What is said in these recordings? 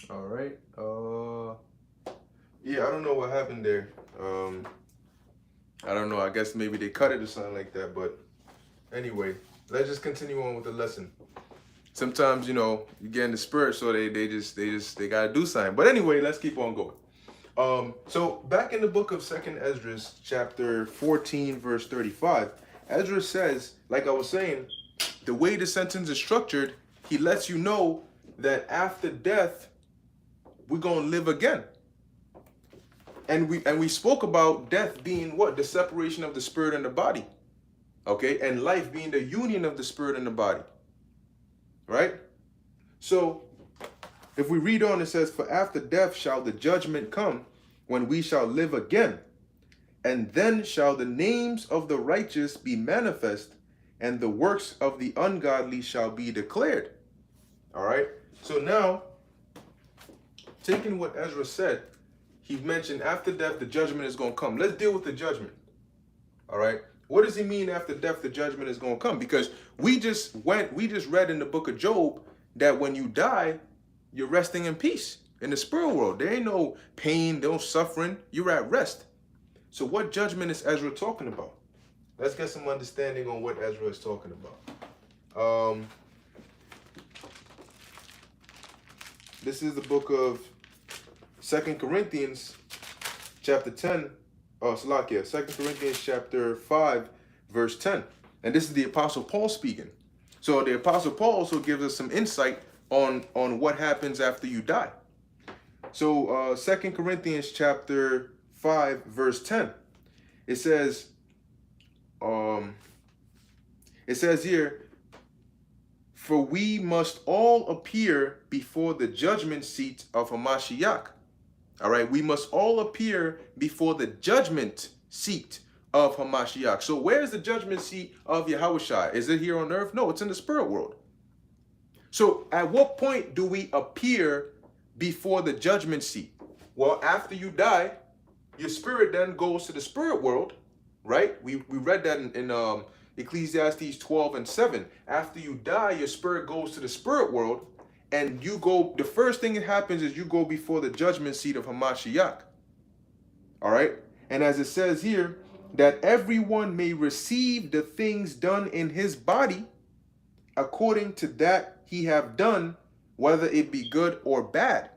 All right. Yeah, I don't know what happened there. I don't know. I guess maybe they cut it or something like that. But anyway, let's just continue on with the lesson. Sometimes, you get in the spirit, so they gotta do something. But anyway, let's keep on going. So back in the book of Second Esdras, chapter 14, verse 35, Ezra says, like I was saying, the way the sentence is structured, he lets you know that after death, we're gonna live again. And we spoke about death being what? The separation of the spirit and the body. Okay, and life being the union of the spirit and the body. Right? So if we read on, it says, for after death shall the judgment come, when we shall live again. And then shall the names of the righteous be manifest, and the works of the ungodly shall be declared. All right. So now, taking what Ezra said, he mentioned after death, the judgment is going to come. Let's deal with the judgment. All right. What does he mean after death, the judgment is going to come? Because we just read in the book of Job that when you die, you're resting in peace in the spirit world. There ain't no pain, no suffering. You're at rest. So what judgment is Ezra talking about? Let's get some understanding on what Ezra is talking about. This is the book of 2 Corinthians chapter 10. Salakia, 2 Corinthians chapter 5, verse 10. And this is the Apostle Paul speaking. So the Apostle Paul also gives us some insight on what happens after you die. So 2 Corinthians chapter 5, verse 10. It says here, for we must all appear before the judgment seat of Hamashiach. All right, we must all appear before the judgment seat of Hamashiach. So where's the judgment seat of Yahushua? Is it here on earth? No, it's in the spirit world. So at what point do we appear before the judgment seat? Well, after you die, your spirit then goes to the spirit world, right? We read that in Ecclesiastes 12 and 7. After you die, your spirit goes to the spirit world, and you go, the first thing that happens is you go before the judgment seat of Hamashiach. All right? And as it says here, that everyone may receive the things done in his body according to that he have done, whether it be good or bad.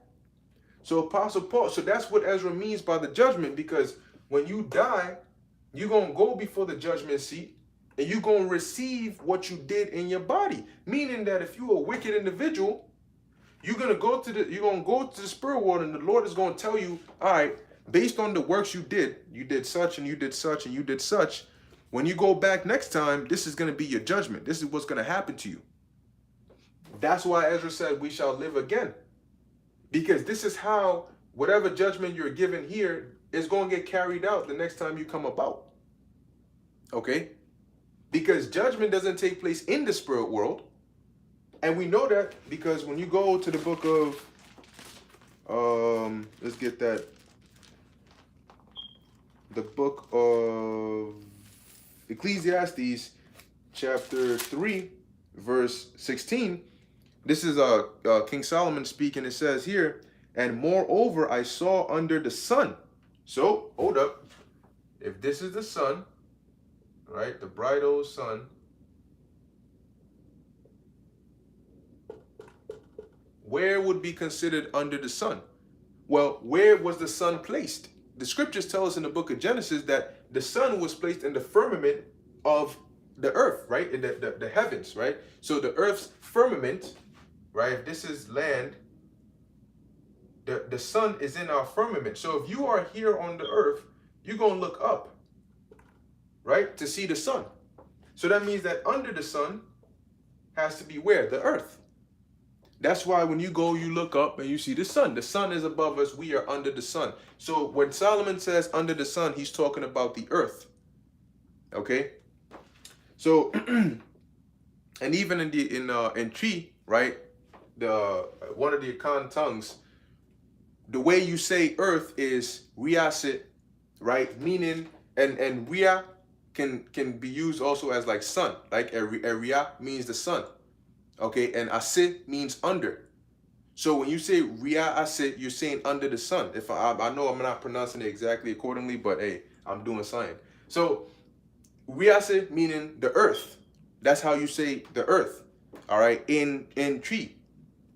So Apostle Paul, so that's what Ezra means by the judgment, because when you die, you're going to go before the judgment seat and you're going to receive what you did in your body. Meaning that if you're a wicked individual, you're going to go to the spirit world, and the Lord is going to tell you, all right, based on the works you did such and you did such and you did such. When you go back next time, this is going to be your judgment. This is what's going to happen to you. That's why Ezra said we shall live again. Because this is how whatever judgment you're given here is going to get carried out the next time you come about. Okay? Because judgment doesn't take place in the spirit world. And we know that because when you go to the book of, let's get that, the book of Ecclesiastes, chapter 3, verse 16, this is King Solomon speaking. It says here, and moreover, I saw under the sun. So, hold up. If this is the sun, right, the bright old sun, where would be considered under the sun? Well, where was the sun placed? The scriptures tell us in the book of Genesis that the sun was placed in the firmament of the earth, right? In the heavens, right? So the earth's firmament, right? If this is land, the sun is in our firmament. So if you are here on the earth, you're going to look up, right? To see the sun. So that means that under the sun has to be where? The earth. That's why when you go, you look up and you see the sun. The sun is above us. We are under the sun. So when Solomon says under the sun, he's talking about the earth. Okay? So, and even in Tree, right? One of the Akan tongues, the way you say earth is riasit right? Meaning, and Ria can be used also as like sun, like Ria means the sun, okay, and Ase means under. So when you say Ria Ase, you're saying under the sun. If I know I'm not pronouncing it exactly accordingly, but hey, I'm doing something. So Ria Ase meaning the earth. That's how you say the earth. All right, in tree,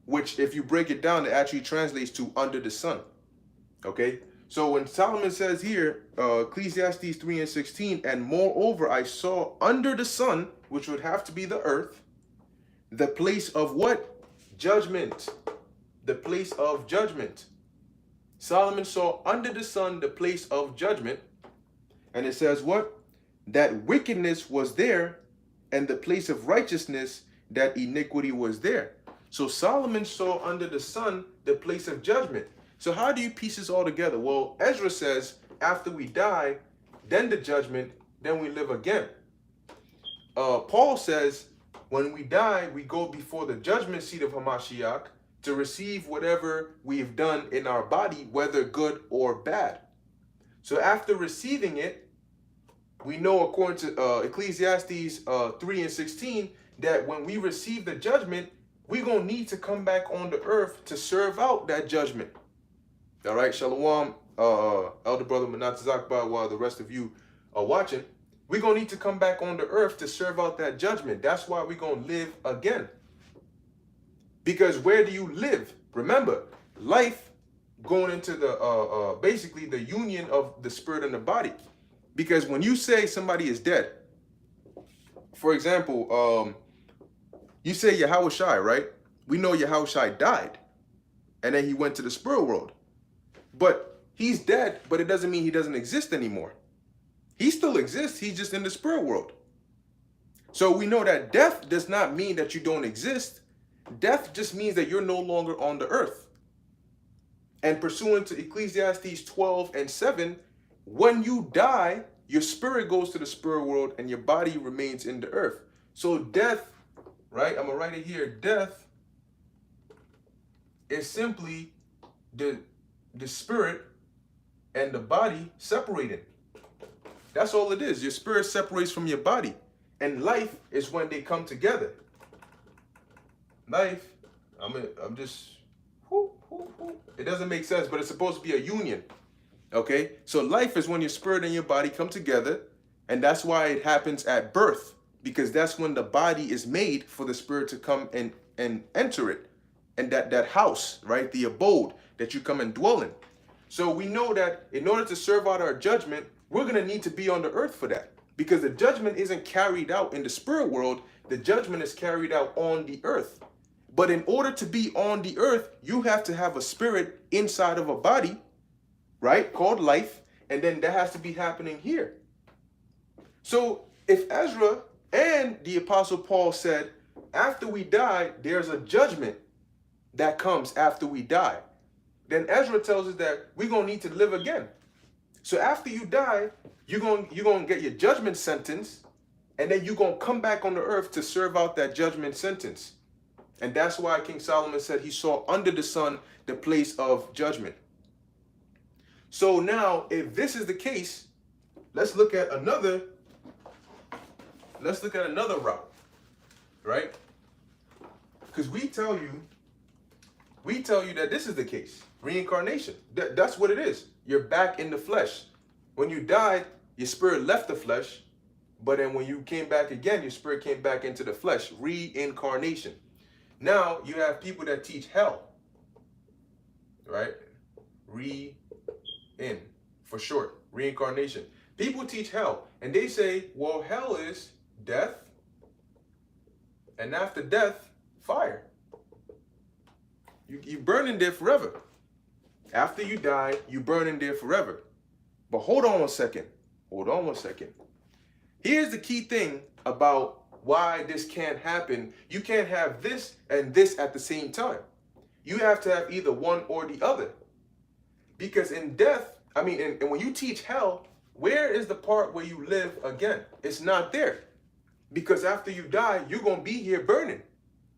which if you break it down, it actually translates to under the sun. Okay, so when Solomon says here, Ecclesiastes 3:16, and moreover I saw under the sun, which would have to be the earth, the place of what? Judgment. The place of judgment. Solomon saw under the sun the place of judgment. And it says what? That wickedness was there, and the place of righteousness, that iniquity was there. So Solomon saw under the sun the place of judgment. So how do you piece this all together? Well, Ezra says after we die, then the judgment, then we live again. Paul says when we die, we go before the judgment seat of Hamashiach to receive whatever we've done in our body, whether good or bad. So after receiving it, we know according to Ecclesiastes 3:16 that when we receive the judgment, we're going to need to come back on the earth to serve out that judgment. All right, Shalom, Elder Brother Manat Zakba, while the rest of you are watching. We're going to need to come back on the earth to serve out that judgment. That's why we're going to live again. Because where do you live? Remember, life going into the basically the union of the spirit and the body. Because when you say somebody is dead, for example, you say Yahushai, right? We know Yahushai died, and then he went to the spirit world. But he's dead, but it doesn't mean he doesn't exist anymore. He still exists, he's just in the spirit world. So we know that death does not mean that you don't exist. Death just means that you're no longer on the earth. And pursuant to Ecclesiastes 12:7, when you die, your spirit goes to the spirit world and your body remains in the earth. So death, right? I'm going to write it here. Death is simply the spirit and the body separated. That's all it is. Your spirit separates from your body. And life is when they come together. Life, I'm just, it doesn't make sense, but it's supposed to be a union. Okay? So life is when your spirit and your body come together, and that's why it happens at birth, because that's when the body is made for the spirit to come and enter it. And that house, right? The abode that you come and dwell in. So we know that in order to serve out our judgment, we're going to need to be on the earth for that. Because the judgment isn't carried out in the spirit world, the judgment is carried out on the earth. But in order to be on the earth, you have to have a spirit inside of a body, right? Called life. And then that has to be happening here. So if Ezra and the Apostle Paul said, after we die, there's a judgment that comes after we die, then Ezra tells us that we're going to need to live again. So after you die, you're going to get your judgment sentence, and then you're going to come back on the earth to serve out that judgment sentence. And that's why King Solomon said he saw under the sun the place of judgment. So now, if this is the case, let's look at another route, right? Because we tell you that this is the case. Reincarnation. That's what it is. You're back in the flesh. When you died, your spirit left the flesh, but then when you came back again, your spirit came back into the flesh. Reincarnation. Now you have people that teach hell, right? Re-in, for short, reincarnation. People teach hell, and they say, well, hell is death, and after death, fire. You burn in there forever. After you die, you burn in there forever. But hold on one second. Here's the key thing about why this can't happen. You can't have this and this at the same time. You have to have either one or the other. Because in death, and when you teach hell, where is the part where you live again? It's not there. Because after you die, you're going to be here burning.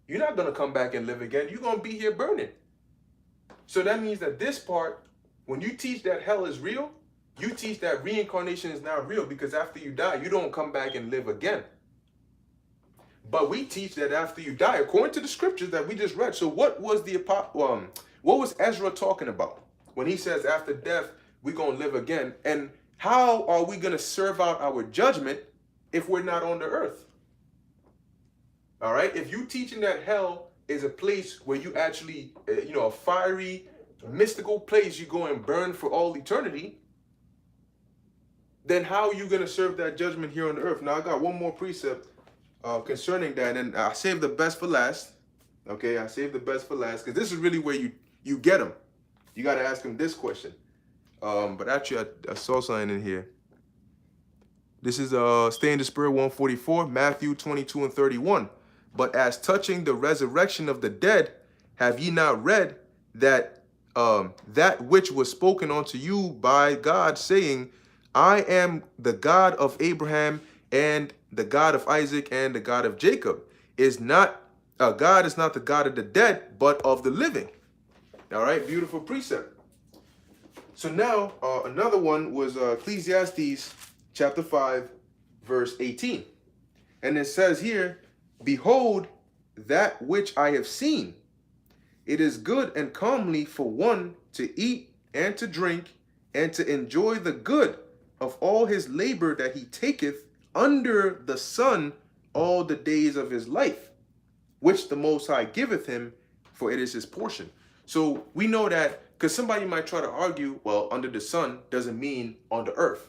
You're not going to come back and live again. You're going to be here burning. So that means that this part, when you teach that hell is real, You teach that reincarnation is not real because after you die, you don't come back and live again. But we teach that after you die, according to the scriptures that we just read. So what was what was Ezra talking about when he says after death we're gonna live again? And how are we gonna serve out our judgment if we're not on the earth? All right. If you teaching that hell is a place where you actually, a fiery, mystical place you go and burn for all eternity, then how are you gonna serve that judgment here on the earth? Now I got one more precept concerning that, and I saved the best for last. Okay, I saved the best for last because this is really where you get them. You got to ask them this question. But actually, I saw something in here. This is Stay in the Spirit 144, Matthew 22 and 31. But as touching the resurrection of the dead, have ye not read that that which was spoken unto you by God, saying, I am the God of Abraham and the God of Isaac and the God of Jacob. God is not the God of the dead, but of the living. All right, beautiful precept. So now another one was Ecclesiastes chapter 5, verse 18. And it says here, behold, that which I have seen, it is good and comely for one to eat and to drink and to enjoy the good of all his labor that he taketh under the sun all the days of his life, which the Most High giveth him, for it is his portion. So we know that, because somebody might try to argue, well, under the sun doesn't mean on the earth.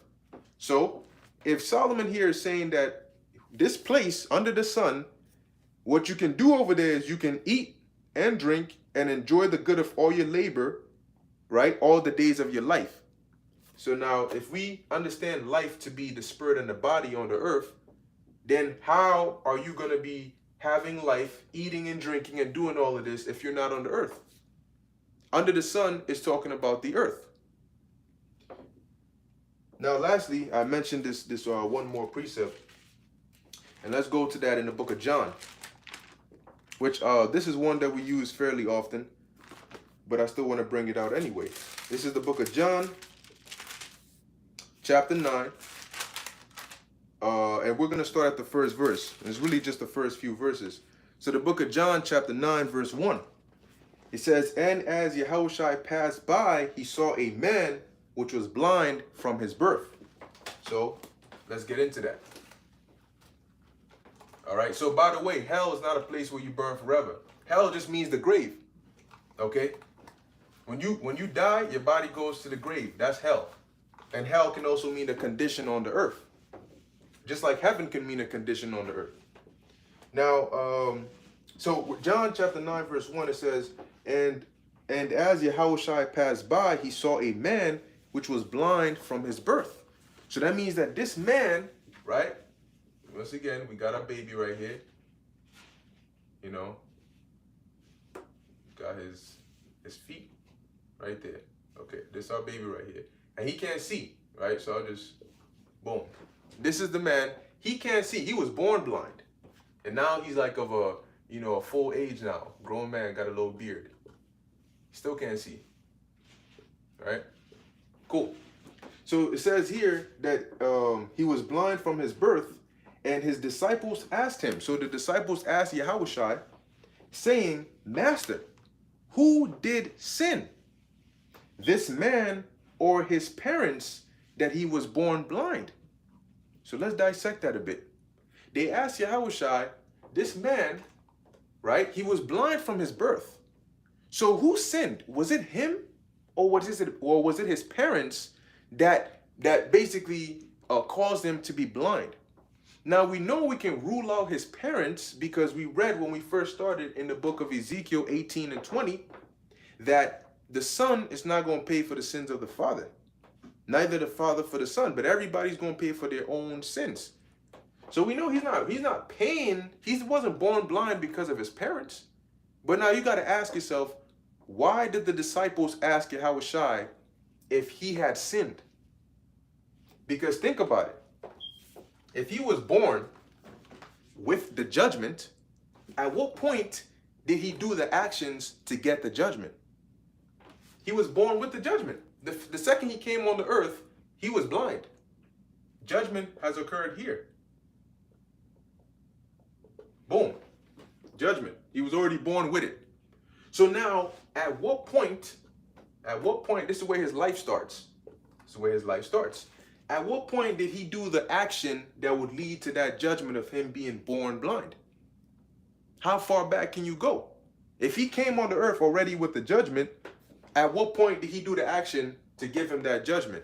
So if Solomon here is saying that this place under the sun, what you can do over there is you can eat and drink and enjoy the good of all your labor, right, all the days of your life. So now, if we understand life to be the spirit and the body on the earth, then how are you going to be having life, eating and drinking and doing all of this if you're not on the earth? Under the sun is talking about the earth. Now, lastly, I mentioned this one more precept, and let's go to that in the book of John, which this is one that we use fairly often, but I still want to bring it out anyway. This is the book of John, chapter 9, and we're going to start at the first verse. It's really just the first few verses. So the book of John, chapter 9, verse 1. It says, and as Yahushua passed by, he saw a man which was blind from his birth. So let's get into that. All right. So by the way, hell is not a place where you burn forever. Hell just means the grave. Okay. When you die, your body goes to the grave. That's hell. And hell can also mean a condition on the earth. Just like heaven can mean a condition on the earth. Now, so John chapter 9, verse 1, it says, and as Yahushua passed by, he saw a man which was blind from his birth. So that means that this man, right? Once again, we got our baby right here. You know, got his feet right there. Okay, this is our baby right here. And he can't see, right? So I'll just, boom. This is the man. He can't see. He was born blind. And now he's like of a full age now. Grown man, got a little beard. Still can't see. Right? Cool. So it says here that he was blind from his birth, and his disciples asked him. So the disciples asked Yahushua, saying, Master, who did sin, this man or his parents, that he was born blind? So let's dissect that a bit. They asked Yahushua, this man, right, he was blind from his birth. So who sinned? Was it him, or was it his parents that basically caused him to be blind? Now we know we can rule out his parents because we read when we first started in the book of Ezekiel 18 and 20 that the son is not going to pay for the sins of the father. Neither the father for the son, but everybody's going to pay for their own sins. So we know he's not paying. He wasn't born blind because of his parents. But now you got to ask yourself, why did the disciples ask Yahushua if he had sinned? Because think about it. If he was born with the judgment, at what point did he do the actions to get the judgment? He was born with the judgment. The second he came on the earth, He was blind. Judgment has occurred here. Boom. Judgment. He was already born with it. So now, at what point, this is where his life starts. This is where his life starts. At what point did he do the action that would lead to that judgment of him being born blind? How far back can you go? If he came on the earth already with the judgment, at what point did he do the action to give him that judgment?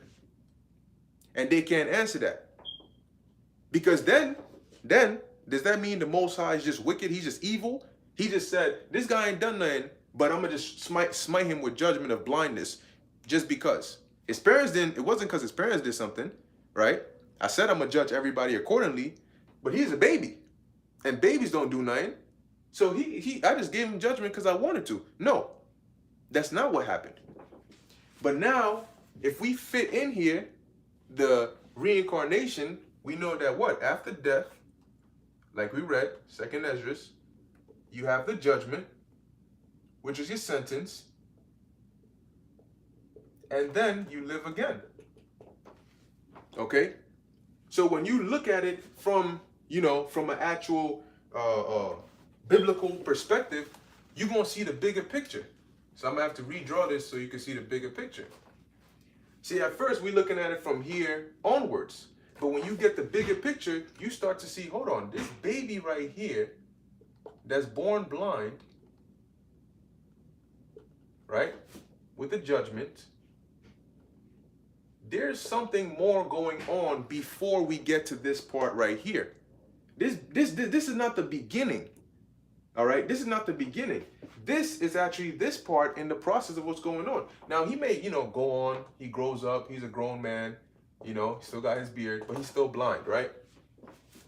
And they can't answer that. Because then, does that mean the Most High is just wicked? He's just evil? He just said, this guy ain't done nothing, but I'm going to just smite him with judgment of blindness just because. His parents didn't, it wasn't because his parents did something, right? I said I'm going to judge everybody accordingly, but he's a baby. And babies don't do nothing. So I just gave him judgment because I wanted to. No, that's not what happened. But now, if we fit in here, the reincarnation, we know that what? After death, like we read, 2nd Esdras, you have the judgment, which is your sentence, and then you live again. Okay? So when you look at it from, from an actual biblical perspective, you're going to see the bigger picture. So I'm going to have to redraw this so you can see the bigger picture. See, at first we're looking at it from here onwards. But when you get the bigger picture, you start to see, hold on, this baby right here that's born blind, right, with the judgment, there's something more going on before we get to this part right here. This is not the beginning. All right, this is not the beginning. This is actually this part in the process of what's going on. Now, he may, go on. He grows up. He's a grown man. He still got his beard, but he's still blind, right?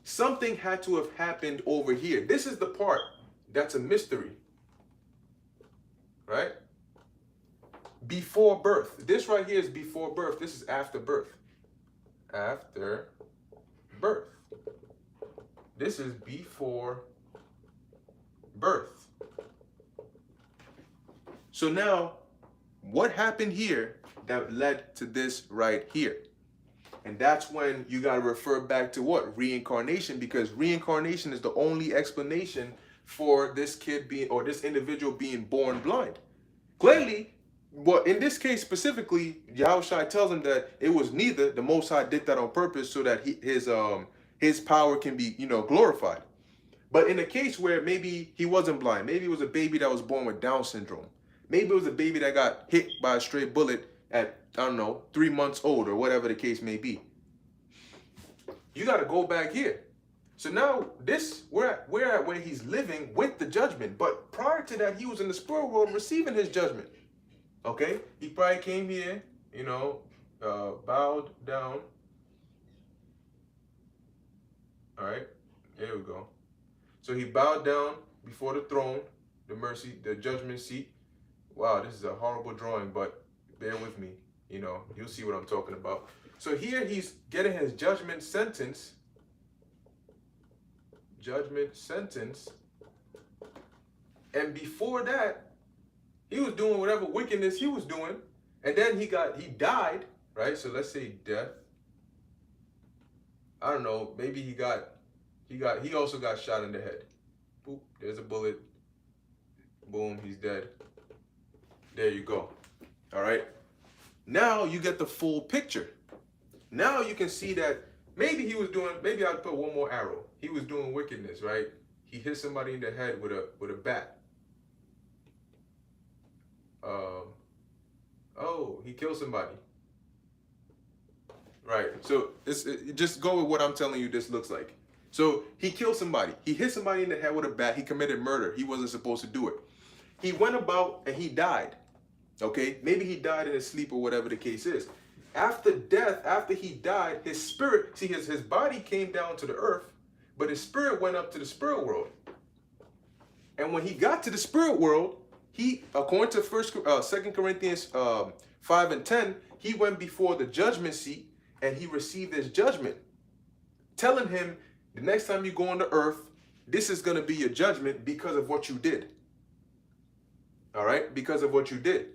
Something had to have happened over here. This is the part that's a mystery, right? Before birth. This right here is before birth. This is after birth. After birth. This is before birth. So now, what happened here that led to this right here? And that's when you got to refer back to what? Reincarnation, because reincarnation is the only explanation for this kid being, or this individual being born blind. Clearly, well, in this case specifically, Yahushua tells him that it was neither. The Most High did that on purpose so that his power can be, glorified. But in a case where maybe he wasn't blind, maybe it was a baby that was born with Down syndrome. Maybe it was a baby that got hit by a stray bullet at, 3 months old or whatever the case may be. You got to go back here. So now we're at where he's living with the judgment. But prior to that, he was in the spirit world receiving his judgment. Okay? He probably came here, bowed down. All right? There we go. So he bowed down before the throne, the judgment seat. Wow, this is a horrible drawing, but bear with me. You'll see what I'm talking about. So here he's getting his judgment sentence. Judgment sentence. And before that, he was doing whatever wickedness he was doing. And then he died, right? So let's say death. I don't know, maybe he also got shot in the head. Boop, there's a bullet. Boom, he's dead. There you go. All right. Now you get the full picture. Now you can see that maybe I'd put one more arrow. He was doing wickedness, right? He hit somebody in the head with a bat. He killed somebody. Right. So just go with what I'm telling you this looks like. So he killed somebody. He hit somebody in the head with a bat. He committed murder. He wasn't supposed to do it. He went about and he died. Okay? Maybe he died in his sleep or whatever the case is. After death, after he died, his spirit, see, his body came down to the earth, but his spirit went up to the spirit world. And when he got to the spirit world, he, according to 2 Corinthians 5 and 10, he went before the judgment seat and he received his judgment, telling him, the next time you go on the earth, this is going to be your judgment because of what you did. All right? Because of what you did.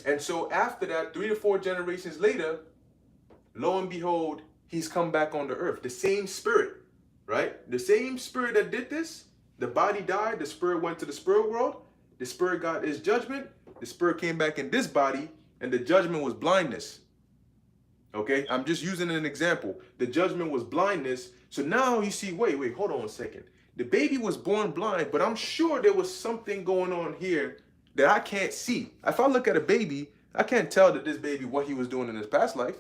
And so after that, 3 to 4 generations later, lo and behold, he's come back on the earth. The same spirit, right? The same spirit that did this, the body died, the spirit went to the spirit world, the spirit got his judgment, the spirit came back in this body, and the judgment was blindness. Okay, I'm just using an example. The judgment was blindness. So now you see, wait, hold on a second. The baby was born blind, but I'm sure there was something going on here that I can't see. If I look at a baby, I can't tell that this baby what he was doing in his past life.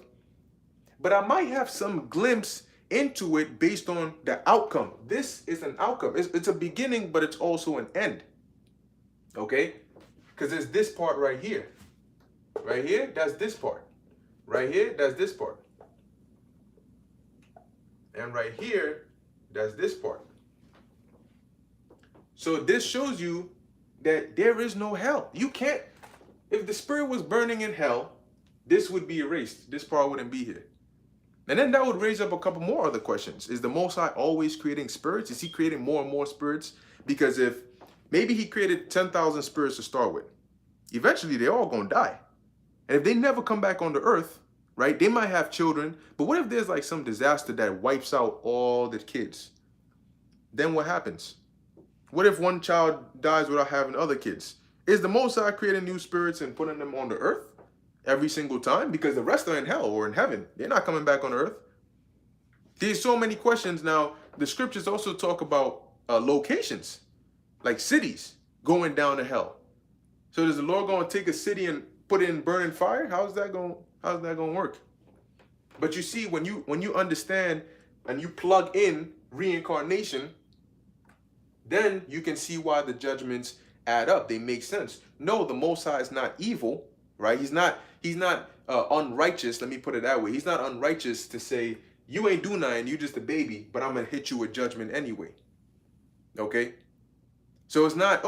But I might have some glimpse into it based on the outcome. This is an outcome. It's a beginning, but it's also an end. Okay? Because there's this part right here. Right here, that's this part. Right here, that's this part. And right here, that's this part. So this shows you that there is no hell. You can't, if the spirit was burning in hell, this would be erased. This part wouldn't be here. And then that would raise up a couple more other questions. Is the Most High always creating spirits? Is he creating more and more spirits? Because if maybe he created 10,000 spirits to start with, eventually they're all going to die. And if they never come back on the earth, right, they might have children. But what if there's like some disaster that wipes out all the kids? Then what happens? What if one child dies without having other kids? Is the Most High creating new spirits and putting them on the earth every single time? Because the rest are in hell or in heaven. They're not coming back on earth. There's so many questions. Now, the scriptures also talk about locations, like cities going down to hell. So is the Lord going to take a city and put it in burning fire? How's that going to work? But you see, when you understand and you plug in reincarnation, then you can see why the judgments add up. They make sense. No, the Most High is not evil, right? He's not unrighteous. Let me put it that way. He's not unrighteous to say, you ain't do nothing, you just a baby, but I'm going to hit you with judgment anyway. Okay? So it's not,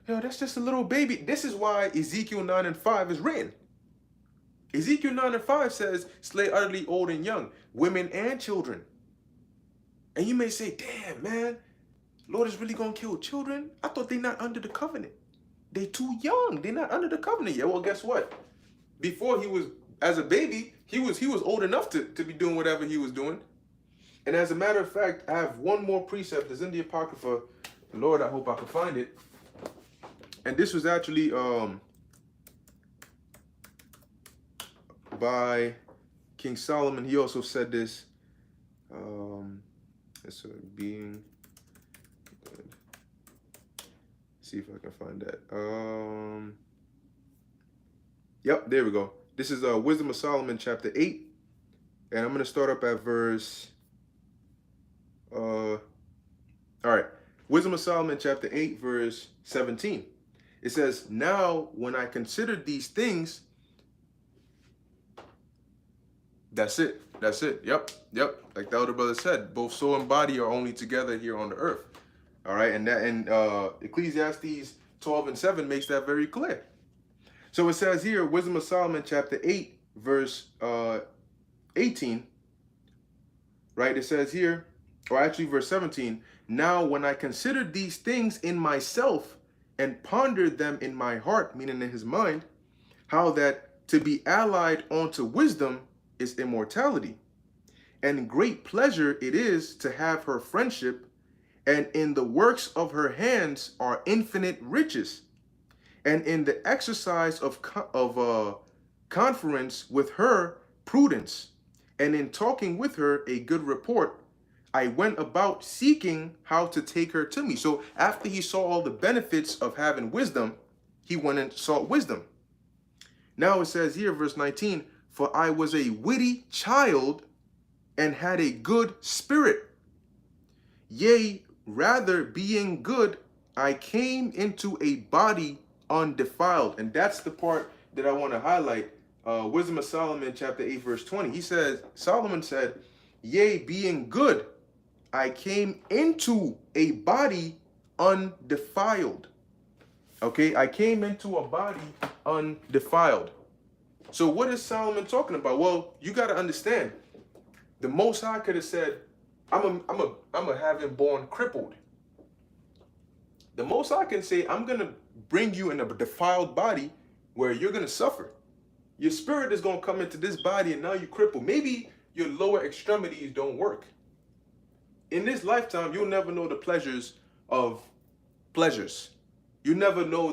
that's just a little baby. This is why Ezekiel 9:5 is written. Ezekiel 9:5 says, slay utterly old and young, women and children. And you may say, damn, man, Lord is really going to kill children? I thought they're not under the covenant. They're too young. They're not under the covenant yet. Well, guess what? Before he was, as a baby, he was old enough to be doing whatever he was doing. And as a matter of fact, I have one more precept. It's in the Apocrypha. Lord, I hope I can find it. And this was actually by King Solomon. He also said this. It's a being. See if I can find that. Yep, there we go. This is Wisdom of Solomon, chapter 8. And I'm going to start up at verse... all right. Wisdom of Solomon, chapter 8, verse 17. It says, now when I considered these things... That's it. Yep. Like the elder brother said, both soul and body are only together here on the earth. All right, and Ecclesiastes 12:7 makes that very clear. So it says here, Wisdom of Solomon, chapter 8, verse 18. Right, it says here, or actually verse 17, now when I considered these things in myself and pondered them in my heart, meaning in his mind, how that to be allied unto wisdom is immortality, and great pleasure it is to have her friendship, and in the works of her hands are infinite riches, and in the exercise of conference with her prudence, and in talking with her a good report, I went about seeking how to take her to me. So after he saw all the benefits of having wisdom, he went and sought wisdom. Now it says here, verse 19, for I was a witty child and had a good spirit. Yea, rather being good, I came into a body undefiled. And that's the part that I want to highlight. Wisdom of Solomon, chapter 8, verse 20. He says, Solomon said, yea, being good, I came into a body undefiled. Okay, I came into a body undefiled. So what is Solomon talking about? Well, you got to understand, the Most High could have said, I'm a have him born crippled. The Most High can say, I'm going to bring you in a defiled body where you're going to suffer. Your spirit is going to come into this body and now you cripple. Maybe your lower extremities don't work. In this lifetime, you'll never know the pleasures of pleasures. You never know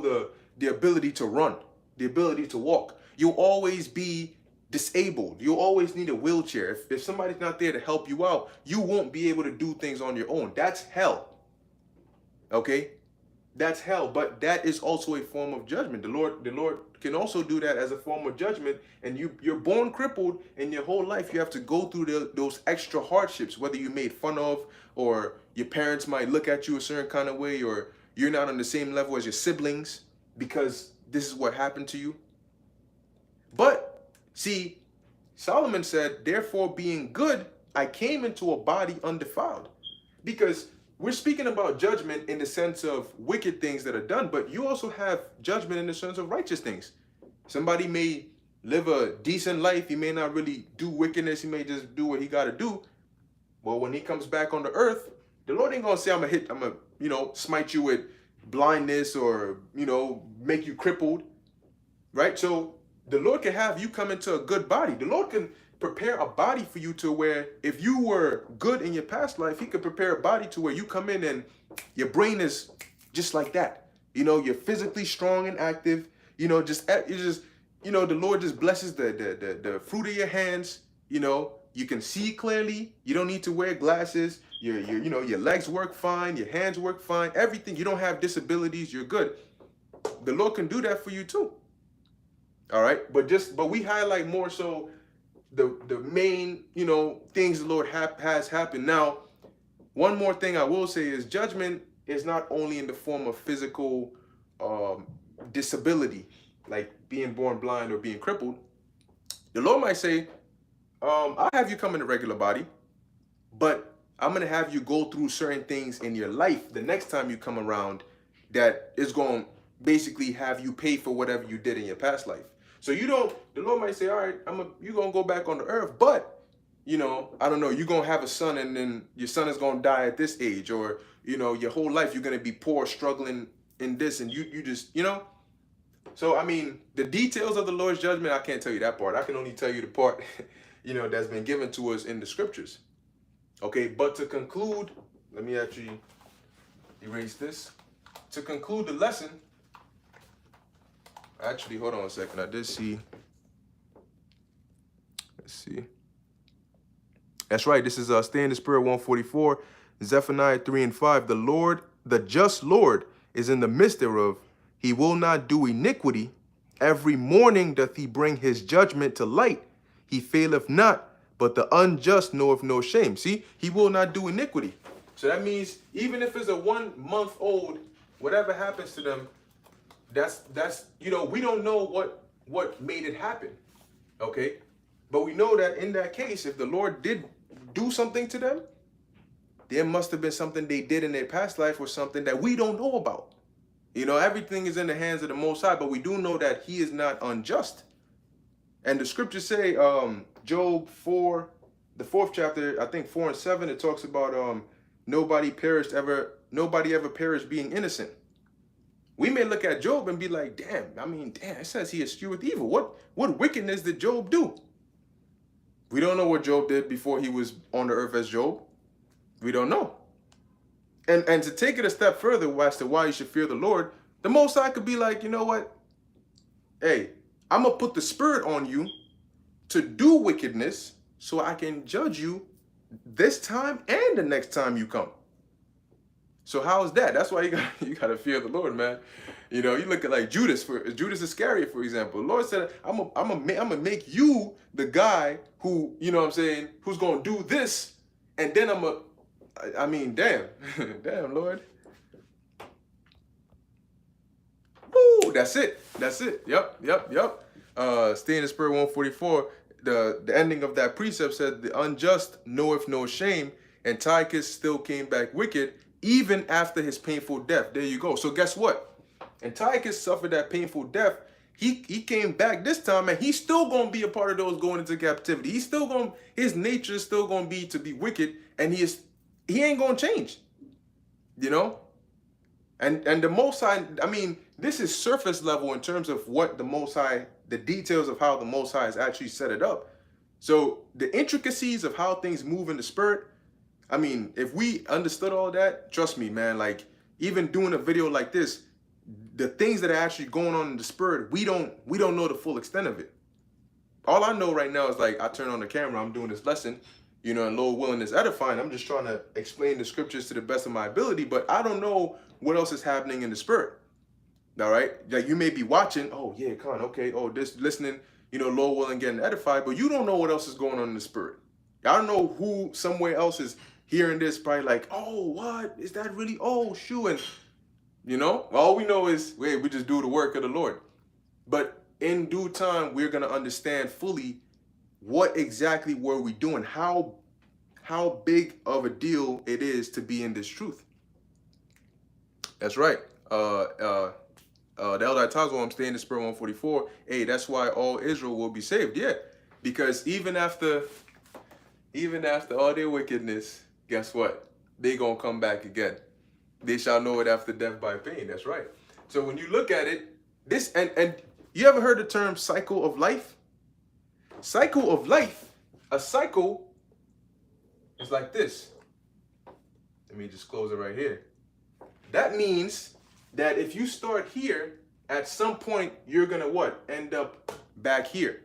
the ability to run, the ability to walk. You'll always be disabled. You'll always need a wheelchair. If somebody's not there to help you out, you won't be able to do things on your own. That's hell. Okay? That's hell, but that is also a form of judgment. The Lord can also do that as a form of judgment, and you're born crippled, and your whole life you have to go through those extra hardships, whether you made fun of, or your parents might look at you a certain kind of way, or you're not on the same level as your siblings because this is what happened to you. But see, Solomon said, therefore being good, I came into a body undefiled. Because we're speaking about judgment in the sense of wicked things that are done, but you also have judgment in the sense of righteous things. Somebody may live a decent life. He may not really do wickedness. He may just do what he got to do. Well, when he comes back on the earth, the Lord ain't going to say, I'm going to, smite you with blindness or, make you crippled. Right? So the Lord can have you come into a good body. The Lord can prepare a body for you to where if you were good in your past life, he could prepare a body to where you come in and your brain is just like that. You're physically strong and active. The Lord just blesses the fruit of your hands. You can see clearly. You don't need to wear glasses. Your legs work fine. Your hands work fine. Everything. You don't have disabilities. You're good. The Lord can do that for you too. All right. But we highlight more so the main, things the Lord has happened. Now, one more thing I will say is judgment is not only in the form of physical disability, like being born blind or being crippled. The Lord might say, I'll have you come in a regular body, but I'm going to have you go through certain things in your life the next time you come around that is going to basically have you pay for whatever you did in your past life. So the Lord might say, all right, you're going to go back on the earth, but, I don't know, you're going to have a son and then your son is going to die at this age, or, your whole life you're going to be poor, struggling in this, and you just, So, the details of the Lord's judgment, I can't tell you that part. I can only tell you the part, that's been given to us in the scriptures. Okay, but to conclude, let me actually erase this. To conclude the lesson, actually, hold on a second. I did see. Let's see. That's right. This is Stay in the Spirit 144, Zephaniah 3 and 5. The Lord, the just Lord, is in the midst thereof. He will not do iniquity. Every morning doth he bring his judgment to light. He faileth not, but the unjust knoweth no shame. See, he will not do iniquity. So that means even if it's a 1 month old, whatever happens to them, that's we don't know what made it happen. Okay? But we know that in that case, if the Lord did do something to them, there must have been something they did in their past life or something that we don't know about. Everything is in the hands of the Most High, but we do know that he is not unjust. And the scriptures say, Job 4, the 4th chapter, I think 4 and 7, it talks about nobody ever perished being innocent. We may look at Job and be like, damn, it says he escheweth evil. What wickedness did Job do? We don't know what Job did before he was on the earth as Job. We don't know. And to take it a step further as to why you should fear the Lord, the Most High could be like, you know what? Hey, I'm going to put the spirit on you to do wickedness so I can judge you this time and the next time you come. So how is that? That's why you got to fear the Lord, man. You look at like Judas Iscariot, for example. The Lord said, I'm gonna make you the guy who, who's gonna do this, and then damn, Lord. Woo, that's it. Yep. Stay in the Spirit 144. The ending of that precept said, the unjust knoweth no shame, Antiochus still came back wicked, even after his painful death. There you go. So guess what? Antiochus suffered that painful death. He came back this time, and he's still going to be a part of those going into captivity. His nature is still going to be wicked, and he ain't going to change. And the Most High, this is surface level in terms of what the Most High, the details of how the Most High has actually set it up. So the intricacies of how things move in the spirit, I mean, if we understood all that, trust me, man, like even doing a video like this, the things that are actually going on in the spirit, we don't know the full extent of it. All I know right now is like I turn on the camera, I'm doing this lesson, you know, and Lord willing is edifying. I'm just trying to explain the scriptures to the best of my ability, but I don't know what else is happening in the spirit. All right, like you may be watching, oh yeah, Khan, okay, oh this listening, you know, Lord willing, getting edified, but you don't know what else is going on in the spirit. I don't know who somewhere else is hearing this, probably like, oh, what is that really? Oh, shoot, and you know, all we know is we just do the work of the Lord. But in due time, we're gonna understand fully what exactly were we doing, how big of a deal it is to be in this truth. That's right. The Elder Tazo, I'm staying in the Spirit 144. Hey, that's why all Israel will be saved. Yeah, because even after all their wickedness, guess what? They gonna come back again. They shall know it after death by pain. That's right. So when you look at it, this and you ever heard the term cycle of life? Cycle of life. A cycle is like this. Let me just close it right here. That means that if you start here, at some point you're gonna what? End up back here.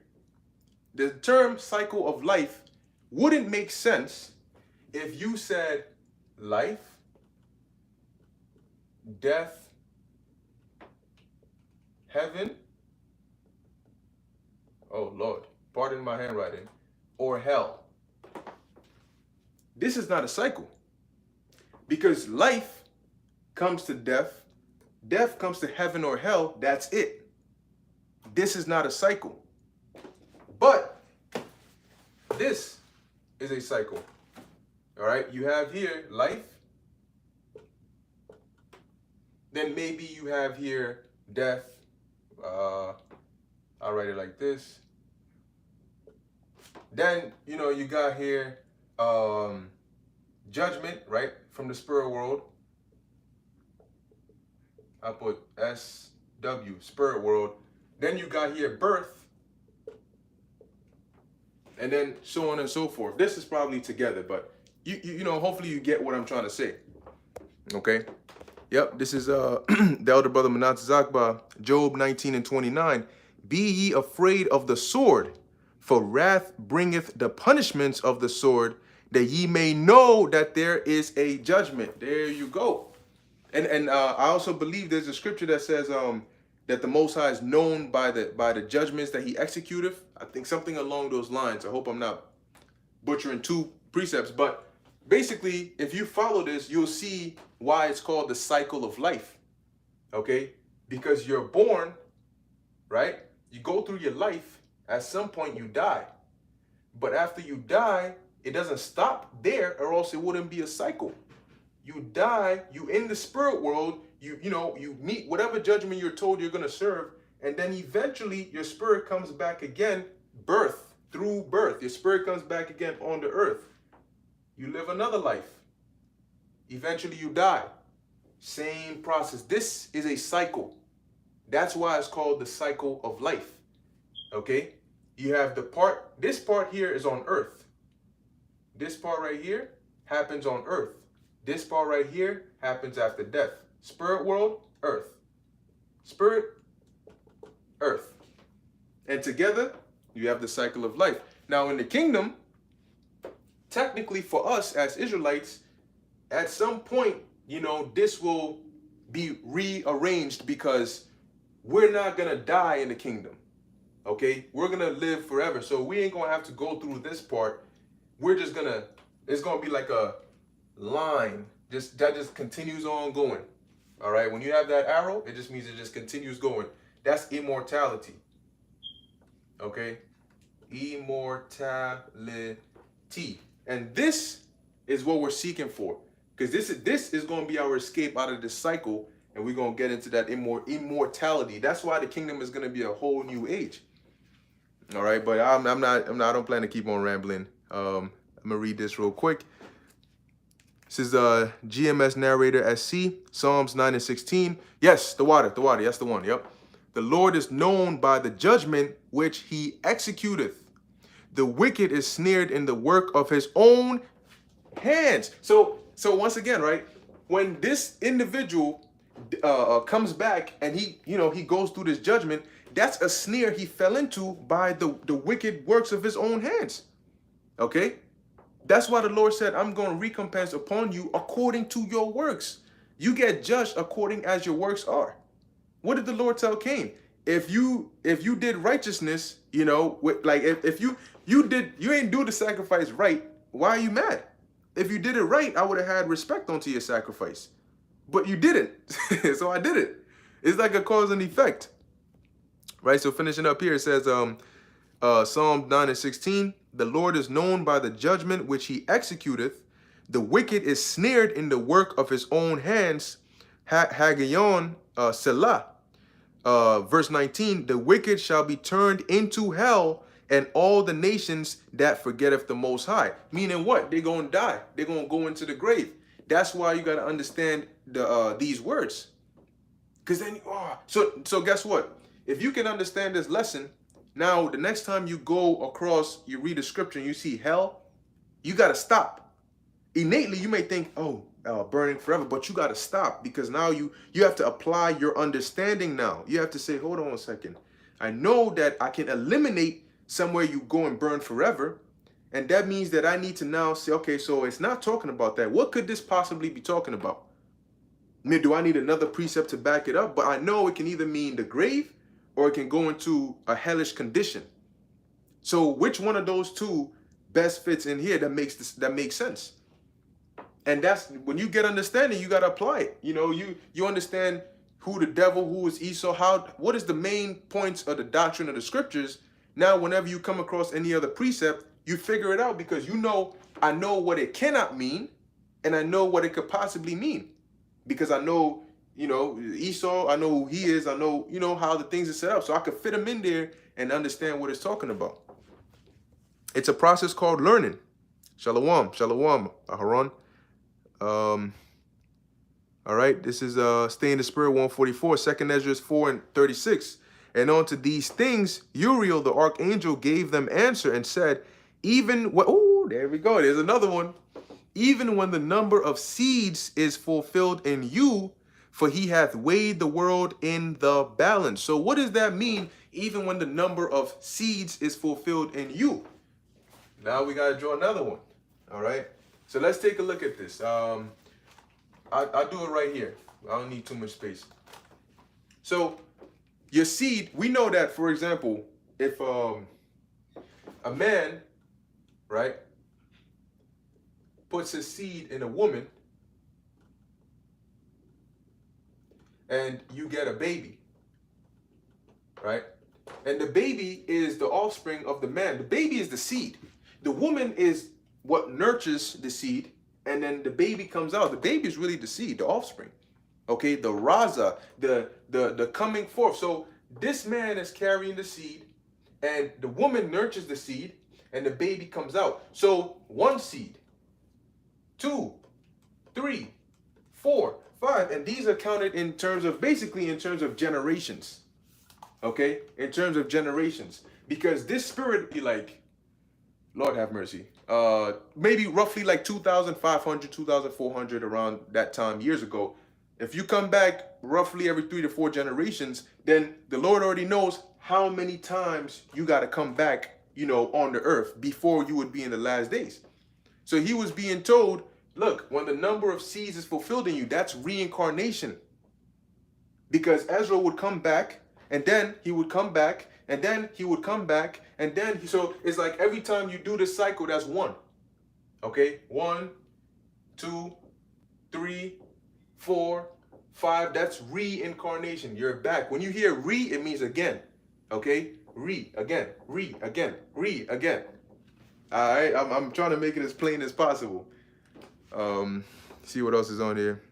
The term cycle of life wouldn't make sense if you said life, death, heaven, oh Lord, pardon my handwriting, or hell. This is not a cycle, because life comes to death, death comes to heaven or hell, that's it. This is not a cycle. But this is a cycle. All right, you have here life, then maybe you have here death. I'll write it like this. Then, you know, you got here judgment, right, from the spirit world. I put SW, spirit world. Then you got here birth. And then so on and so forth. This is probably together, but you know, hopefully you get what I'm trying to say. Okay? Yep, this is the elder brother Manat Zakba, Job 19:29. Be ye afraid of the sword, for wrath bringeth the punishments of the sword, that ye may know that there is a judgment. There you go. And I also believe there's a scripture that says that the Most High is known by the judgments that He executeth. I think something along those lines. I hope I'm not butchering two precepts, but basically, if you follow this, you'll see why it's called the cycle of life. Okay, because you're born, right? You go through your life. At some point, you die. But after you die, it doesn't stop there, or else it wouldn't be a cycle. You die, you in the spirit world, you meet whatever judgment you're told you're going to serve, and then eventually your spirit comes back again, birth, through birth. Your spirit comes back again on the earth. You live another life. Eventually you die. Same process. This is a cycle. That's why it's called the cycle of life. Okay? You have this part here is on earth. This part right here happens on earth. This part right here happens after death. Spirit world, earth. Spirit, earth. And together, you have the cycle of life. Now in the kingdom, technically for us as Israelites, at some point, you know, this will be rearranged because we're not going to die in the kingdom. Okay? We're going to live forever. So we ain't going to have to go through this part. We're just going to, it's going to be like a line that just continues on going. All right, when you have that arrow, it just means it just continues going. That's immortality. Okay, immortality, and this is what we're seeking for, because this is going to be our escape out of this cycle, and we're going to get into that immortality. That's why the kingdom is going to be a whole new age. All right, but I don't plan to keep on rambling. I'm gonna read this real quick. This is GMS narrator SC, Psalms 9 and 16. Yes, the water, that's the one, yep. The Lord is known by the judgment which he executeth. The wicked is snared in the work of his own hands. So once again, right, when this individual comes back and he goes through this judgment, that's a snare he fell into by the wicked works of his own hands. Okay? That's why the Lord said, I'm going to recompense upon you according to your works. You get judged according as your works are. What did the Lord tell Cain? If you did righteousness, if you ain't do the sacrifice right, why are you mad? If you did it right, I would have had respect onto your sacrifice. But you didn't. So I did it. It's like a cause and effect. Right? So finishing up here, it says Psalm 9 and 16, the Lord is known by the judgment which he executeth. The wicked is snared in the work of his own hands. Haggayon Selah. Verse 19, the wicked shall be turned into hell, and all the nations that forgetteth the Most High. Meaning what? They're going to die. They're going to go into the grave. That's why you got to understand these words. Because then, so guess what? If you can understand this lesson, now the next time you go across, you read the scripture and you see hell, you got to stop. Innately, you may think, burning forever, but you got to stop, because now you have to apply your understanding now. You have to say, hold on a second. I know that I can eliminate somewhere you go and burn forever. And that means that I need to now say, okay, so it's not talking about that. What could this possibly be talking about? Do I need another precept to back it up? But I know it can either mean the grave or it can go into a hellish condition. So which one of those two best fits in here that makes sense? And that's when you get understanding, you got to apply it. You understand who the devil, who is Esau, what is the main points of the doctrine of the scriptures. Now, whenever you come across any other precept, you figure it out, because I know what it cannot mean, and I know what it could possibly mean, because I know, Esau, I know who he is, I know, how the things are set up, so I could fit them in there and understand what it's talking about. It's a process called learning. Shalom, Aharon. All right, this is Stay in the Spirit 144, 2 Ezra 4 and 36. And unto these things, Uriel the archangel gave them answer and said, there we go, there's another one. Even when the number of seeds is fulfilled in you, for he hath weighed the world in the balance. So what does that mean? Even when the number of seeds is fulfilled in you. Now we got to draw another one. All right. So let's take a look at this. I'll do it right here. I don't need too much space. So your seed, we know that, for example, if a man, right, puts his seed in a woman and you get a baby, right? And the baby is the offspring of the man. The baby is the seed. The woman is what nurtures the seed, and then the baby comes out. The baby is really the seed, the offspring. Okay, the raza, the coming forth. So this man is carrying the seed, and the woman nurtures the seed, and the baby comes out. So 1 seed, 2, 3, 4, 5, and these are counted in terms of generations. Okay, in terms of generations, because this spirit be like, Lord have mercy, maybe roughly like 2,500, 2,400 around that time years ago. If you come back roughly every 3 to 4 generations, then the Lord already knows how many times you got to come back, on the earth before you would be in the last days. So he was being told, look, when the number of seeds is fulfilled in you, that's reincarnation. Because Ezra would come back, and then he would come back, and then he would come back, and then, so it's like every time you do this cycle, that's 1. Okay, 1, 2, 3, 4, 5, that's reincarnation. You're back. When you hear re, it means again. Okay, re, again, re, again, re, again. All right, I'm trying to make it as plain as possible. See what else is on here.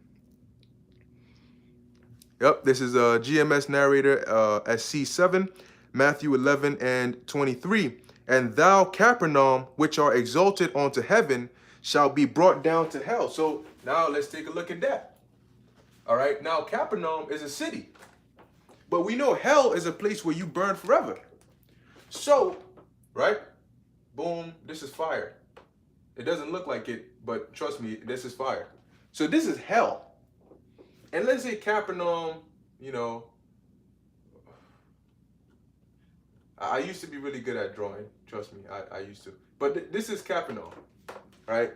Yep, this is a GMS narrator SC7, Matthew 11 and 23. And thou, Capernaum, which are exalted unto heaven, shall be brought down to hell. So now let's take a look at that. All right, now Capernaum is a city, but we know hell is a place where you burn forever. So, right, boom, this is fire. It doesn't look like it, but trust me, this is fire. So this is hell. And let's say Capernaum, you know, I used to be really good at drawing. Trust me, I used to. But this is Capernaum, right?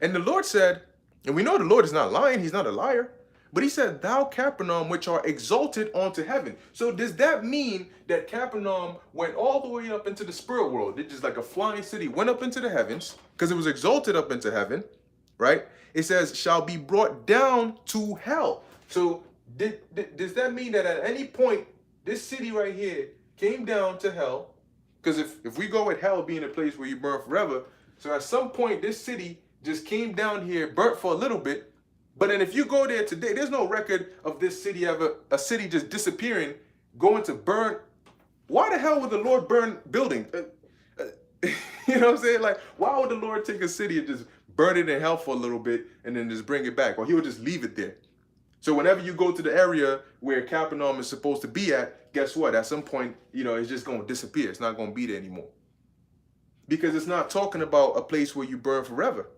And the Lord said, and we know the Lord is not lying. He's not a liar. But he said, thou Capernaum, which are exalted onto heaven. So does that mean that Capernaum went all the way up into the spirit world? It just like a flying city, went up into the heavens because it was exalted up into heaven, right? It says, shall be brought down to hell. So does that mean that at any point, this city right here came down to hell? Because if we go with hell being a place where you burn forever, so at some point this city just came down here, burnt for a little bit. But then if you go there today, there's no record of this city ever, a city just disappearing, going to burn. Why the hell would the Lord burn buildings? You know what I'm saying? Like, why would the Lord take a city and just burn it in hell for a little bit and then just bring it back? Or he would just leave it there. So whenever you go to the area where Capernaum is supposed to be at, guess what? At some point, you know, it's just going to disappear. It's not going to be there anymore. Because it's not talking about a place where you burn forever.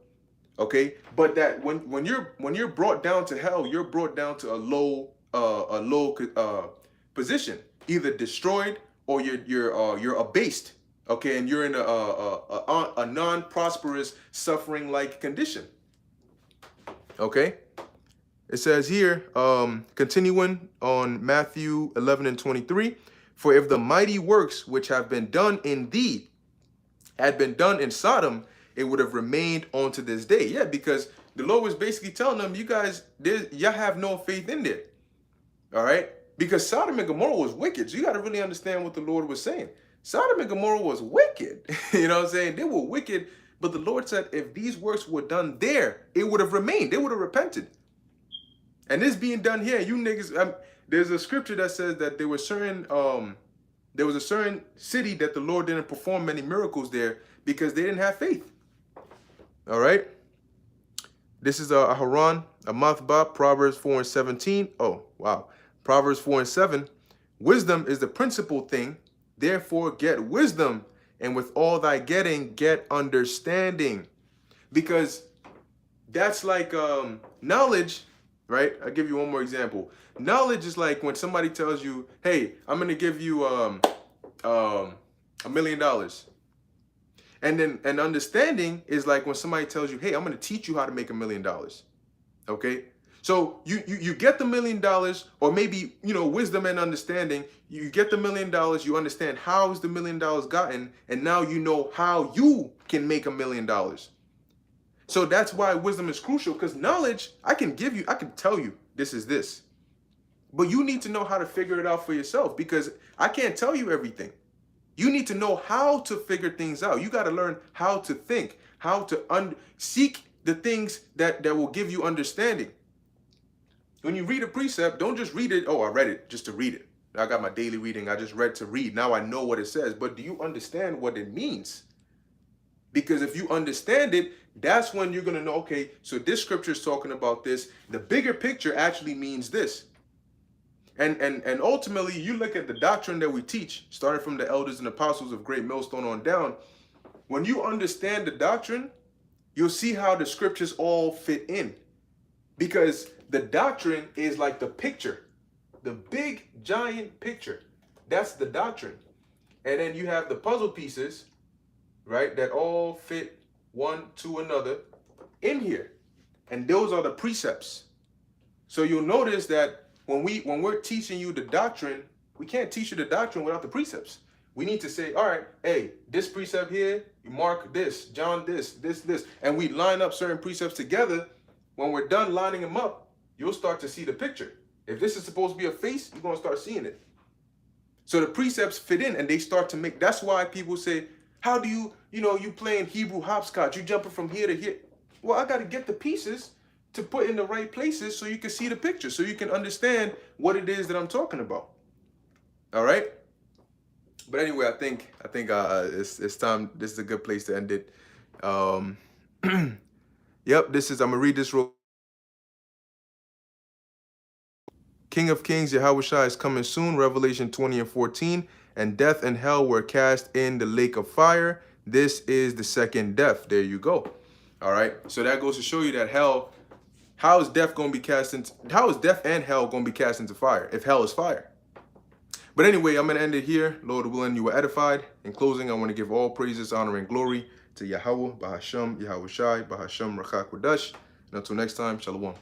Okay, but that when you're brought down to hell, you're brought down to a low position, either destroyed or you're abased. Okay, and you're in a non-prosperous, suffering-like condition. Okay, it says here, continuing on Matthew 11:23, for if the mighty works which have been done in thee had been done in Sodom, it would have remained on to this day. Yeah, because the Lord was basically telling them, you guys, y'all have no faith in there. All right? Because Sodom and Gomorrah was wicked. So you got to really understand what the Lord was saying. Sodom and Gomorrah was wicked. You know what I'm saying? They were wicked. But the Lord said, if these works were done there, it would have remained. They would have repented. And this being done here, you niggas, there's a scripture that says that there was a certain city that the Lord didn't perform many miracles there because they didn't have faith. All right. This is a Haran, a Mathba, Proverbs 4:17. Oh, wow. Proverbs 4:7. Wisdom is the principal thing. Therefore, get wisdom. And with all thy getting, get understanding. Because that's like knowledge, right? I'll give you one more example. Knowledge is like when somebody tells you, hey, I'm going to give you $1 million. And then an understanding is like when somebody tells you, hey, I'm going to teach you how to make $1 million. Okay. So you get the $1 million, or maybe, you know, wisdom and understanding. You get the $1 million. You understand how is the $1 million gotten. And now you know how you can make $1 million. So that's why wisdom is crucial, because knowledge, I can tell you this is this. But you need to know how to figure it out for yourself, because I can't tell you everything. You need to know how to figure things out. You got to learn how to think, how to seek the things that will give you understanding. When you read a precept, don't just read it. Oh, I read it just to read it. I got my daily reading. I just read to read. Now I know what it says. But do you understand what it means? Because if you understand it, that's when you're going to know, okay, so this scripture is talking about this. The bigger picture actually means this. And ultimately, you look at the doctrine that we teach, starting from the elders and apostles of Great Millstone on down. When you understand the doctrine, you'll see how the scriptures all fit in. Because the doctrine is like the picture, the big, giant picture. That's the doctrine. And then you have the puzzle pieces, right, that all fit one to another in here. And those are the precepts. So you'll notice that when we're teaching you the doctrine, we can't teach you the doctrine without the precepts. We need to say, all right, hey, this precept here, you mark this, John this, and we line up certain precepts together. When we're done lining them up, you'll start to see the picture. If this is supposed to be a face, you're going to start seeing it. So the precepts fit in and they start to make, that's why people say, how do you playing Hebrew hopscotch, you jumping from here to here. Well, I got to get the pieces to put in the right places so you can see the picture, so you can understand what it is that I'm talking about. All right. But anyway, I think it's time. This is a good place to end it. Yep, this is, I'm going to read this real. King of Kings, Yahushua is coming soon, Revelation 20 and 14. And death and hell were cast in the lake of fire. This is the second death. There you go. All right. So that goes to show you that hell, how is death going to be cast into, how is death and hell going to be cast into fire if hell is fire? But anyway, I'm going to end it here. Lord willing, you were edified. In closing, I want to give all praises, honor, and glory to Yahweh, Bahasham, Yahushai, Bahasham, Rachak, Wadash. And until next time, Shalom.